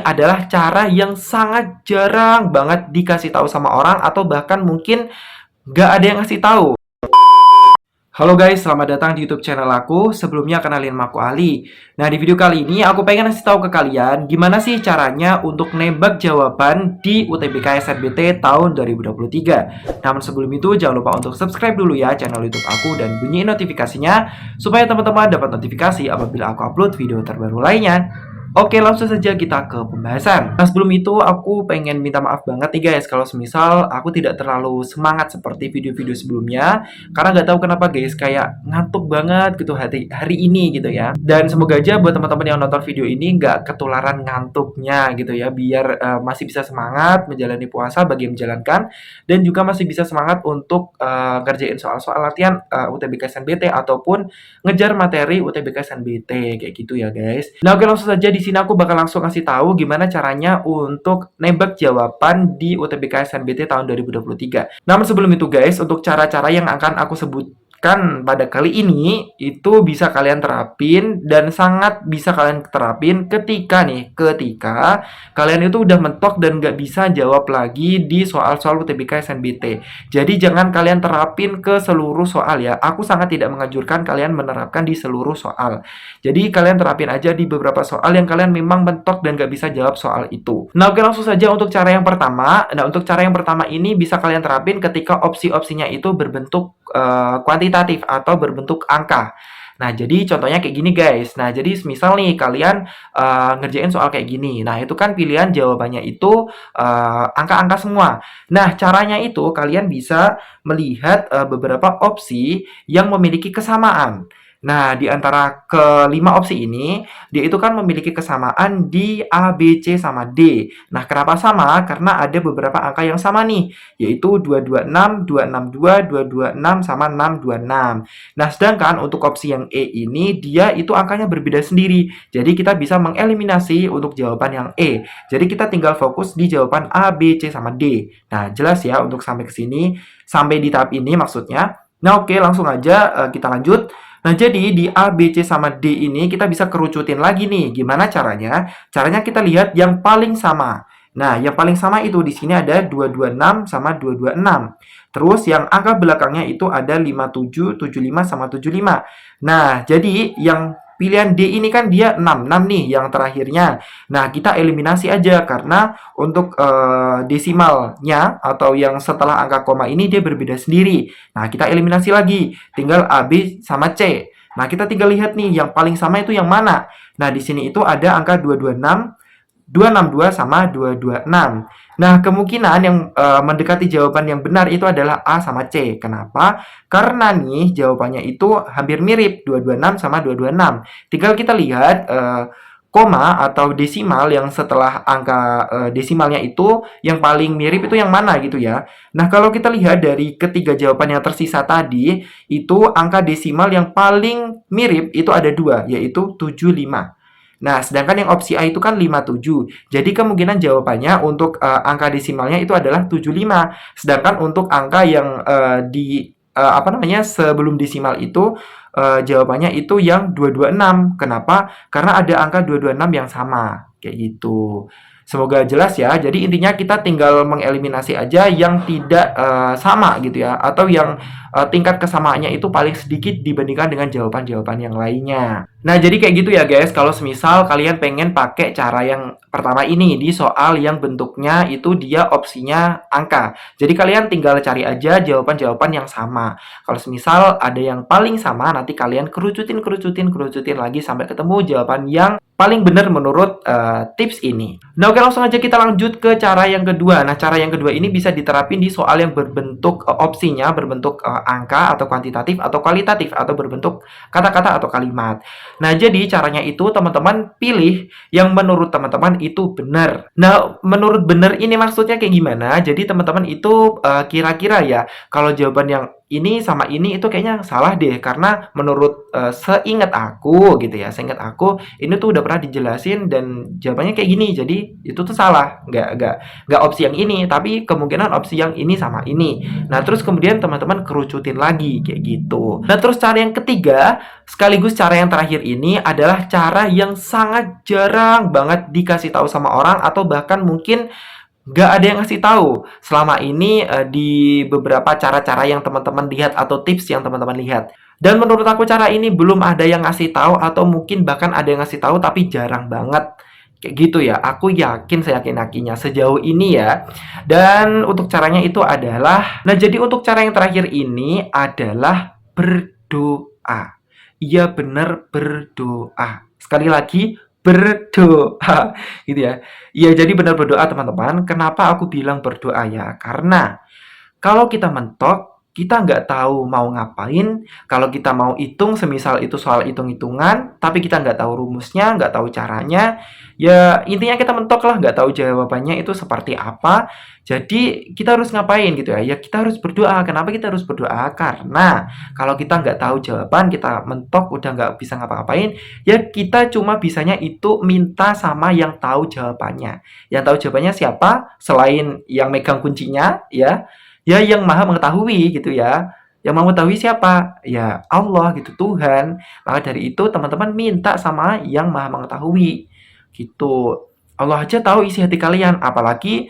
adalah cara yang sangat jarang banget dikasih tahu sama orang atau bahkan mungkin nggak ada yang ngasih tahu. Halo guys, selamat datang di YouTube channel aku. Sebelumnya kenalin nama aku Ali. Nah, di video kali ini aku pengen ngasih tahu ke kalian gimana sih caranya untuk nembak jawaban di UTBK SNBT tahun 2023. Namun sebelum itu jangan lupa untuk subscribe dulu ya channel YouTube aku dan bunyiin notifikasinya supaya teman-teman dapat notifikasi apabila aku upload video terbaru lainnya. Oke, langsung saja kita ke pembahasan. Nah, sebelum itu aku pengen minta maaf banget nih guys kalau semisal aku tidak terlalu semangat seperti video-video sebelumnya karena nggak tahu kenapa guys kayak ngantuk banget gitu hari ini gitu ya. Dan semoga aja buat teman-teman yang nonton video ini nggak ketularan ngantuknya gitu ya, biar masih bisa semangat menjalani puasa bagi yang menjalankan dan juga masih bisa semangat untuk ngerjain soal-soal latihan UTBK SNBT ataupun ngejar materi UTBK SNBT kayak gitu ya guys. Nah, oke, langsung saja di sini aku bakal langsung kasih tahu gimana caranya untuk nembak jawaban di UTBK SNBT tahun 2023. Namun sebelum itu guys, untuk cara-cara yang akan aku sebutkan pada kali ini itu bisa kalian terapin dan sangat bisa kalian terapin ketika kalian itu udah mentok dan nggak bisa jawab lagi di soal-soal UTBK SNBT. Jadi jangan kalian terapin ke seluruh soal ya. Aku sangat tidak menganjurkan kalian menerapkan di seluruh soal. Jadi kalian terapin aja di beberapa soal yang kalian memang mentok dan gak bisa jawab soal itu. Nah, oke, langsung saja untuk cara yang pertama. Nah, untuk cara yang pertama ini bisa kalian terapin ketika opsi-opsinya itu berbentuk kuantitatif atau berbentuk angka. Nah, jadi contohnya kayak gini guys. Nah, jadi misal nih kalian ngerjain soal kayak gini. Nah, itu kan pilihan jawabannya itu angka-angka semua. Nah, caranya itu kalian bisa melihat beberapa opsi yang memiliki kesamaan. Nah, di antara kelima opsi ini, dia itu kan memiliki kesamaan di A, B, C, sama D. Nah, kenapa sama? Karena ada beberapa angka yang sama nih, yaitu 226, 262, 226, sama 626. Nah, sedangkan untuk opsi yang E ini, dia itu angkanya berbeda sendiri. Jadi, kita bisa mengeliminasi untuk jawaban yang E. Jadi, kita tinggal fokus di jawaban A, B, C, sama D. Nah, jelas ya untuk sampai ke sini, sampai di tahap ini maksudnya. Nah, oke, langsung aja kita lanjut. Nah, jadi di A, B, C, sama D ini kita bisa kerucutin lagi nih. Gimana caranya? Caranya kita lihat yang paling sama. Nah, yang paling sama itu di sini ada 226 sama 226. Terus yang angka belakangnya itu ada 57, 75, sama 75. Nah, jadi yang pilihan D ini kan dia 66 nih yang terakhirnya. Nah, kita eliminasi aja karena untuk desimalnya atau yang setelah angka koma ini dia berbeda sendiri. Nah, kita eliminasi lagi. Tinggal A, B, sama C. Nah, kita tinggal lihat nih yang paling sama itu yang mana. Nah, di sini itu ada angka 226, 262, sama 226. Nah, kemungkinan yang mendekati jawaban yang benar itu adalah A sama C. Kenapa? Karena nih jawabannya itu hampir mirip, 226 sama 226. Tinggal kita lihat koma atau desimal yang setelah angka desimalnya itu yang paling mirip itu yang mana gitu ya. Nah, kalau kita lihat dari ketiga jawaban yang tersisa tadi, itu angka desimal yang paling mirip itu ada dua, yaitu 75. Nah, sedangkan yang opsi A itu kan 57. Jadi kemungkinan jawabannya untuk angka desimalnya itu adalah 75. Sedangkan untuk angka yang sebelum desimal itu jawabannya itu yang 226. Kenapa? Karena ada angka 226 yang sama. Kayak gitu. Semoga jelas ya. Jadi intinya kita tinggal mengeliminasi aja yang tidak sama gitu ya, atau yang tingkat kesamaannya itu paling sedikit dibandingkan dengan jawaban-jawaban yang lainnya. Nah, jadi kayak gitu ya guys, kalau semisal kalian pengen pakai cara yang pertama ini di soal yang bentuknya itu dia opsinya angka. Jadi kalian tinggal cari aja jawaban-jawaban yang sama. Kalau semisal ada yang paling sama, nanti kalian kerucutin lagi sampai ketemu jawaban yang paling benar menurut tips ini. Nah, oke, langsung aja kita lanjut ke cara yang kedua. Nah, cara yang kedua ini bisa diterapin di soal yang berbentuk opsinya berbentuk angka atau kuantitatif atau kualitatif atau berbentuk kata-kata atau kalimat. Nah, jadi caranya itu teman-teman pilih yang menurut teman-teman itu benar. Nah, menurut benar ini maksudnya kayak gimana? Jadi teman-teman itu kira-kira ya, kalau jawaban yang ini sama ini itu kayaknya salah deh, karena menurut seingat aku gitu ya, seingat aku ini tuh udah pernah dijelasin dan jawabannya kayak gini, jadi itu tuh salah, nggak opsi yang ini, tapi kemungkinan opsi yang ini sama ini. Nah terus kemudian teman-teman kerucutin lagi kayak gitu. Nah terus cara yang ketiga, sekaligus cara yang terakhir ini adalah cara yang sangat jarang banget dikasih tahu sama orang, atau bahkan mungkin nggak ada yang ngasih tahu selama ini di beberapa cara-cara yang teman-teman lihat atau tips yang teman-teman lihat. Dan menurut aku cara ini belum ada yang ngasih tahu, atau mungkin bahkan ada yang ngasih tahu tapi jarang banget. Kayak gitu ya. Aku yakin, saya yakin-yakinnya sejauh ini ya. Dan untuk caranya itu adalah, nah jadi untuk cara yang terakhir ini adalah berdoa. Iya benar, berdoa. Sekali lagi, berdoa gitu ya. Iya, jadi benar berdoa teman-teman. Kenapa aku bilang berdoa ya? Karena kalau kita mentok, kita nggak tahu mau ngapain. Kalau kita mau hitung, semisal itu soal hitung-hitungan, tapi kita nggak tahu rumusnya, nggak tahu caranya, ya intinya kita mentok lah, nggak tahu jawabannya itu seperti apa. Jadi kita harus ngapain gitu ya? Ya kita harus berdoa. Kenapa kita harus berdoa? Karena kalau kita nggak tahu jawaban, kita mentok, udah nggak bisa ngapa-ngapain, ya kita cuma bisanya itu minta sama yang tahu jawabannya. Yang tahu jawabannya siapa? Selain yang megang kuncinya, ya. Ya yang maha mengetahui gitu ya. Yang maha mengetahui siapa? Ya Allah gitu, Tuhan. Maka dari itu teman-teman minta sama yang maha mengetahui gitu. Allah aja tahu isi hati kalian, apalagi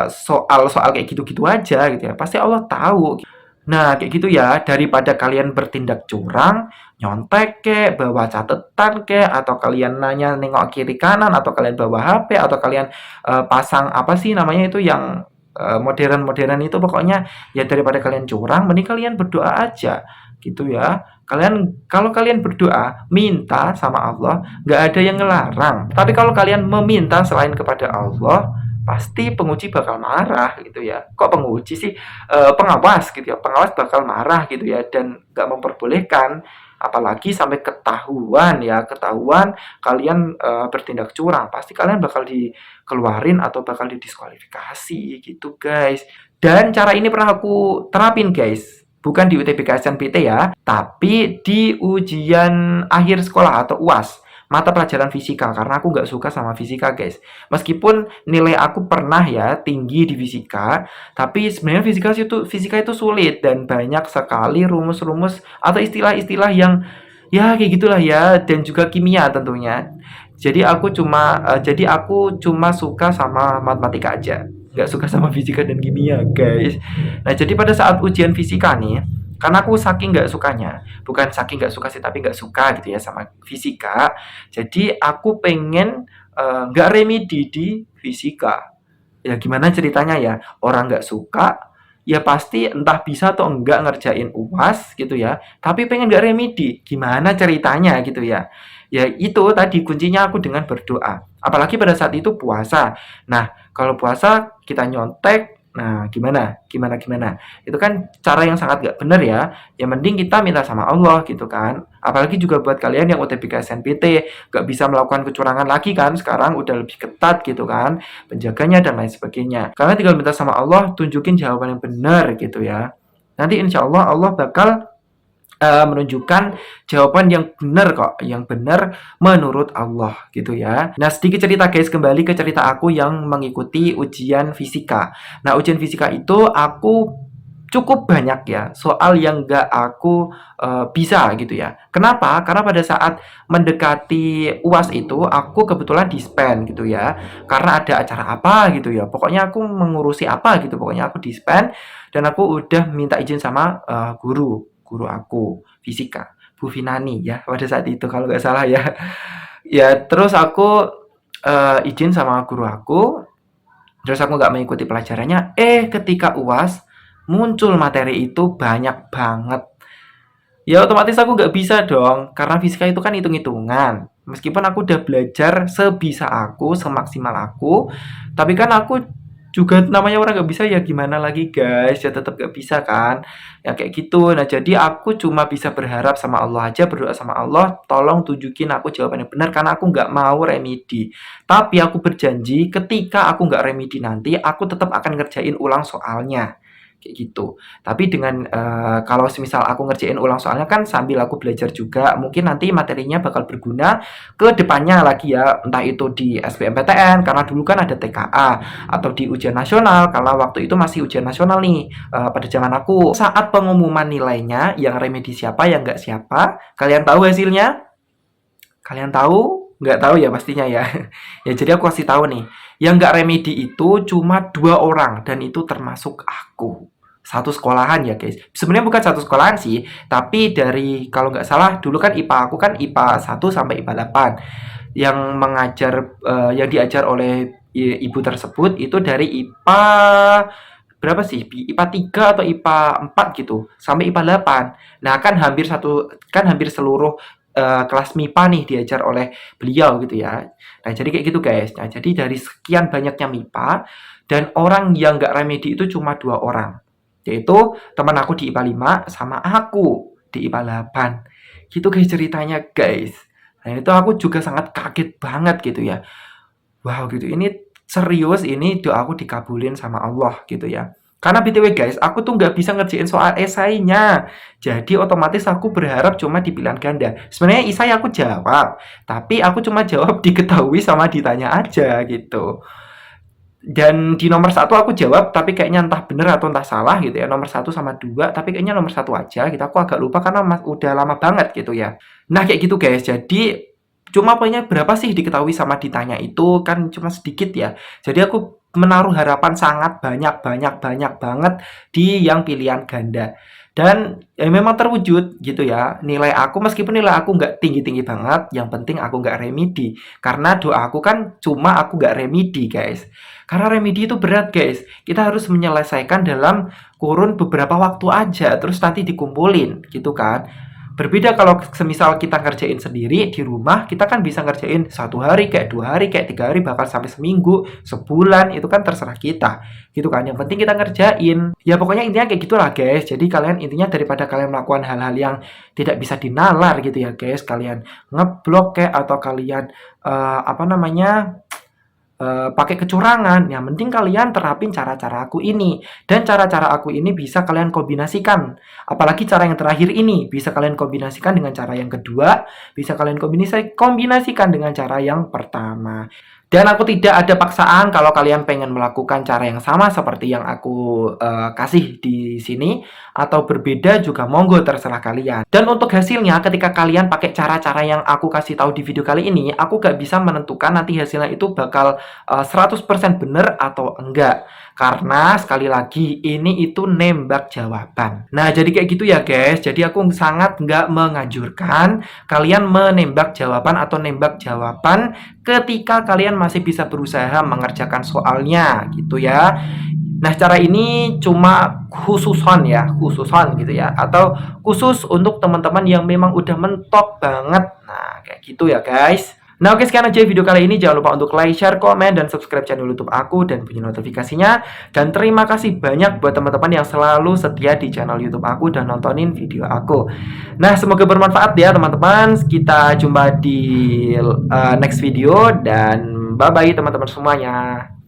soal-soal kayak gitu-gitu aja gitu ya. Pasti Allah tahu. Nah, kayak gitu ya, daripada kalian bertindak curang, nyontek kek, bawa catatan kek, atau kalian nanya nengok kiri kanan, atau kalian bawa HP, atau kalian pasang apa sih namanya itu yang modern-modern itu, pokoknya ya daripada kalian curang, mending kalian berdoa aja gitu ya. Kalau kalian berdoa minta sama Allah, nggak ada yang ngelarang. Tapi kalau kalian meminta selain kepada Allah, pasti penguji bakal marah gitu ya. Kok penguji sih? Pengawas gitu ya. Pengawas bakal marah gitu ya, dan nggak memperbolehkan, apalagi sampai ketahuan ya, ketahuan kalian bertindak curang, pasti kalian bakal dikeluarin atau bakal didiskualifikasi gitu guys. Dan cara ini pernah aku terapin guys, bukan di UTBK SNMPT ya, tapi di ujian akhir sekolah atau UAS, mata pelajaran fisika, karena aku nggak suka sama fisika guys. Meskipun nilai aku pernah ya tinggi di fisika, tapi sebenarnya fisika itu sulit dan banyak sekali rumus-rumus atau istilah-istilah yang ya kayak gitulah ya, dan juga kimia tentunya. Jadi aku cuma suka sama matematika aja, nggak suka sama fisika dan kimia guys. Nah jadi pada saat ujian fisika nih, karena aku saking nggak sukanya, bukan saking nggak suka sih, tapi nggak suka gitu ya sama fisika, jadi aku pengen nggak remedi di fisika. Ya gimana ceritanya ya, orang nggak suka, ya pasti entah bisa atau enggak ngerjain UAS gitu ya, tapi pengen nggak remedi, gimana ceritanya gitu ya. Ya itu tadi kuncinya aku dengan berdoa, apalagi pada saat itu puasa. Nah kalau puasa kita nyontek, nah gimana, itu kan cara yang sangat nggak bener ya. Yang mending kita minta sama Allah gitu kan, apalagi juga buat kalian yang UTBK SNMPT nggak bisa melakukan kecurangan lagi kan, sekarang udah lebih ketat gitu kan penjaganya dan lain sebagainya. Kalian tinggal minta sama Allah, tunjukin jawaban yang benar gitu ya. Nanti insya Allah Allah bakal menunjukkan jawaban yang benar kok, yang benar menurut Allah gitu ya. Nah sedikit cerita guys, kembali ke cerita aku yang mengikuti ujian fisika. Nah ujian fisika itu aku cukup banyak ya soal yang gak aku bisa gitu ya. Kenapa? Karena pada saat mendekati UAS itu aku kebetulan dispen gitu ya. Karena ada acara apa gitu ya. Pokoknya aku mengurusi apa gitu. Pokoknya aku dispen dan aku udah minta izin sama guru aku fisika, Bu Finani ya pada saat itu kalau nggak salah ya. Ya terus aku izin sama guru aku, terus aku nggak mengikuti pelajarannya. Ketika UAS muncul materi itu banyak banget. Ya otomatis aku nggak bisa dong, karena fisika itu kan hitung-hitungan. Meskipun aku udah belajar sebisa aku, semaksimal aku, tapi kan aku juga namanya orang nggak bisa, ya gimana lagi guys, ya tetap nggak bisa kan, ya kayak gitu. Nah jadi aku cuma bisa berharap sama Allah aja, berdoa sama Allah, tolong tunjukin aku jawabannya benar, karena aku nggak mau remedi. Tapi aku berjanji ketika aku nggak remedi nanti, aku tetap akan ngerjain ulang soalnya kayak gitu. Tapi dengan kalau semisal aku ngerjain ulang soalnya kan sambil aku belajar juga, mungkin nanti materinya bakal berguna ke depannya lagi ya, entah itu di SBMPTN karena dulu kan ada TKA, atau di ujian nasional karena waktu itu masih ujian nasional nih pada zaman aku. Saat pengumuman nilainya, yang remedi siapa, yang nggak siapa, kalian tahu hasilnya? Kalian tahu? Nggak tahu ya pastinya ya. Ya jadi aku kasih tahu nih. Yang nggak remedi itu cuma 2 orang dan itu termasuk aku. Satu sekolahan ya guys. Sebenarnya bukan satu sekolahan sih, tapi dari kalau nggak salah dulu kan IPA aku kan IPA 1 sampai IPA 8. Yang mengajar yang diajar oleh ibu tersebut itu dari IPA berapa sih? IPA 3 atau IPA 4 gitu sampai IPA 8. Nah, kan hampir seluruh kelas MIPA nih diajar oleh beliau gitu ya. Nah, jadi kayak gitu guys. Nah, jadi dari sekian banyaknya MIPA dan orang yang nggak remedi itu cuma 2 orang. Yaitu teman aku di IPA 5 sama aku di IPA 8. Gitu guys ceritanya guys. Nah, itu aku juga sangat kaget banget gitu ya. Wow gitu, ini serius, ini doa aku dikabulin sama Allah gitu ya. Karena BTW guys, aku tuh nggak bisa ngerjain soal esainya. Jadi otomatis aku berharap cuma di pilihan ganda. Sebenarnya esai aku jawab, tapi aku cuma jawab diketahui sama ditanya aja gitu. Dan di nomor 1 aku jawab, tapi kayaknya entah bener atau entah salah gitu ya. Nomor 1 sama 2, tapi kayaknya nomor 1 aja gitu. Aku agak lupa karena udah lama banget gitu ya. Nah kayak gitu guys, jadi cuma pokoknya berapa sih diketahui sama ditanya itu kan cuma sedikit ya. Jadi aku menaruh harapan sangat banyak banyak banyak banget di yang pilihan ganda. Dan ya memang terwujud gitu ya. Nilai aku meskipun nilai aku nggak tinggi-tinggi banget, yang penting aku nggak remedi. Karena doa aku kan cuma aku nggak remedi guys. Karena remedi itu berat guys. Kita harus menyelesaikan dalam kurun beberapa waktu aja, terus nanti dikumpulin gitu kan. Berbeda kalau semisal kita ngerjain sendiri di rumah, kita kan bisa ngerjain 1 hari, kayak 2 hari, kayak 3 hari, bahkan sampai seminggu, sebulan, itu kan terserah kita. Gitu kan, yang penting kita ngerjain. Ya pokoknya intinya kayak gitulah guys. Jadi kalian intinya daripada kalian melakukan hal-hal yang tidak bisa dinalar gitu ya guys, kalian ngeblok kayak atau kalian apa namanya pakai kecurangan, yang penting kalian terapin cara-cara aku ini. Dan cara-cara aku ini bisa kalian kombinasikan. Apalagi cara yang terakhir ini bisa kalian kombinasikan dengan cara yang kedua, bisa kalian kombinasikan dengan cara yang pertama. Dan aku tidak ada paksaan kalau kalian pengen melakukan cara yang sama seperti yang aku kasih di sini atau berbeda juga monggo terserah kalian. Dan untuk hasilnya ketika kalian pakai cara-cara yang aku kasih tahu di video kali ini, aku gak bisa menentukan nanti hasilnya itu bakal 100% bener atau enggak. Karena sekali lagi ini itu nembak jawaban. Nah jadi kayak gitu ya guys. Jadi aku sangat nggak menganjurkan kalian menembak jawaban atau nembak jawaban ketika kalian masih bisa berusaha mengerjakan soalnya gitu ya. Nah, cara ini cuma khususon gitu ya, atau khusus untuk teman-teman yang memang udah mentok banget. Nah, kayak gitu ya, guys. Nah, oke sekian aja video kali ini. Jangan lupa untuk like, share, komen, dan subscribe channel YouTube aku dan bunyi notifikasinya. Dan terima kasih banyak buat teman-teman yang selalu setia di channel YouTube aku dan nontonin video aku. Nah, semoga bermanfaat ya teman-teman. Kita jumpa di next video dan bye-bye teman-teman semuanya.